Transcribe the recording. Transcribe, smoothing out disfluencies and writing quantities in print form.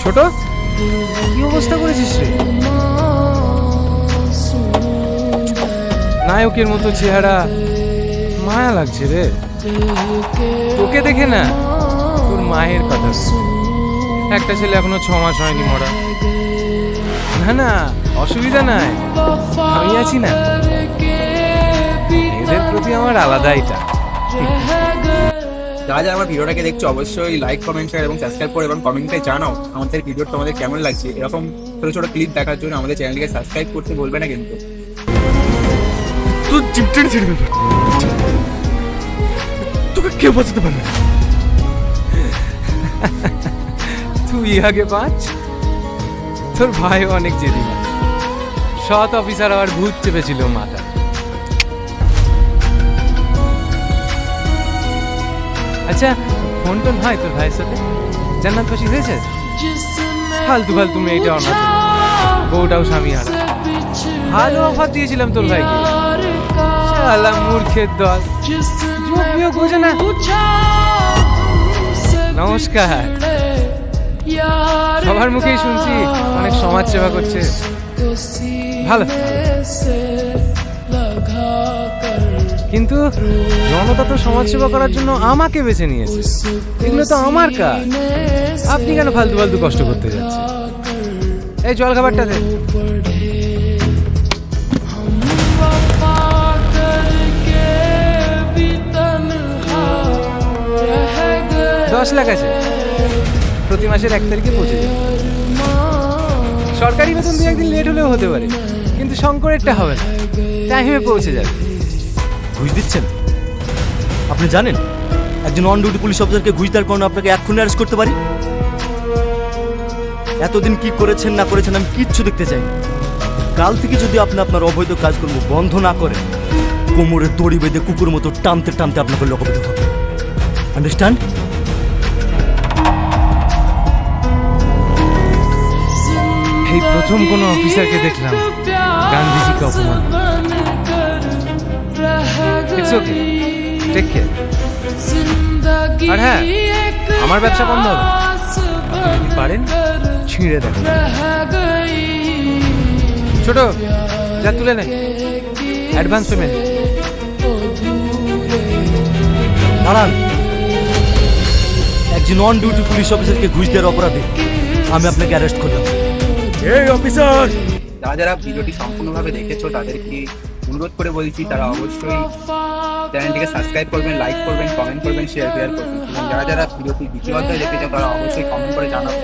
ছোট, কি অবস্থা করেছিস রে? নায়কের মতো চেহারা, মায়া লাগছে রে। তোকে দেখে না, তোর মায়ের কথা। একটা ছেলে এখনো 6 মাস হয়নি মরা। না না, অসুবিধা নাই, আমি আছি না। এদের প্রতি আমার আলাদাই টান। যারা যারা আমার ভিডিওটাকে দেখছো অবশ্যই লাইক, কমেন্ট, শেয়ার এবং সাবস্ক্রাইব করে এবং কমেন্টে জানাও আমাদের ভিডিও তোমাদের কেমন লাগছে। এরকম ছোট ছোট ক্লিপ দেখার জন্য আমাদের চ্যানেলটিকে সাবস্ক্রাইব করতে বলবে না কিন্তু। তুই চিপটেন ছেড়ে দেবে, তোকে কে বাঁচাতে পারবে? তুই আগে বাঁচ, তোর ভাইও অনেক জেদি। সৎ অফিসার আবার ভূত চেপেছিল মাথা। আচ্ছা, ফোন টোন হয় তোর ভাইয়ের সাথে? জান্নাত খুশি হয়েছে? ফালতু ফালতু মেয়েটা অনাথ, বউটাও স্বামী হারা। ভালো অফার দিয়েছিলাম তোর ভাইকে, শালা মূর্খের দল, যোগ বিয়োগ বোঝে না। নমস্কার। সবার মুখেই শুনছি অনেক সমাজ সেবা করছে, ভালো। কিন্তু জনতা তো সমাজ সেবা করার জন্য আমাকে বেছে নিয়েছে, এগুলো তো আমার কাজ। আপনি কেন ফালতু ফালতু কষ্ট করতে যাচ্ছেন? এই জল খাবারটা দে। 10 লাখ আছে, প্রতি মাসের 1 তারিখে পৌঁছে যাবে। সরকারি বেতন 2-1 দিন লেট হলেও হতে পারে, কিন্তু শঙ্করেরটা হবে না, টাইমে পৌঁছে যাবে। ঘুষ দিচ্ছেন? আপনি জানেন একজন অন ডিউটি পুলিশ অফিসারকে ঘুষ দেওয়ার কারণে আপনাকে এক্ষুনি অ্যারেস্ট করতে পারি। এতদিন কি করেছেন না করেছেন আমি কিচ্ছু দেখতে চাই না। কাল থেকে যদি আপনি আপনার অবৈধ কাজকর্ম বন্ধ না করেন, কোমরে দড়ি বেঁধে কুকুর মতো টানতে টানতে আপনাকে লোকবিত হবে। আন্ডারস্ট্যান্ড? এই প্রথম কোনো অফিসারকে দেখলাম গান্ধীজিকে অপমান। It's okay, take care. আর হ্যাঁ, আমার ব্যবসা বন্ধ হবে, আপনি যদি পারেন ছিঁড়ে দেখেন। ছোট, যা তুলে নে, অ্যাডভান্স পেমেন্ট। দাঁড়ান, একজন অন ডিউটি পুলিশ অফিসারকে ঘুষ দেওয়ার অপরাধে আমি আপনাকে অ্যারেস্ট করলাম। এই অফিসার! যারা যারা ভিডিওটি সম্পূর্ণভাবে দেখেছো তাদেরকে অনুরোধ করে বলছি তারা অবশ্যই চ্যানেলটিকে সাবস্ক্রাইব করবেন, লাইক করবেন, কমেন্ট করবেন, শেয়ার করবেন। এবং যারা যারা ভিডিওটি দ্বিতীয়বার দেখেছো তারা অবশ্যই কমেন্ট করে জানাবেন।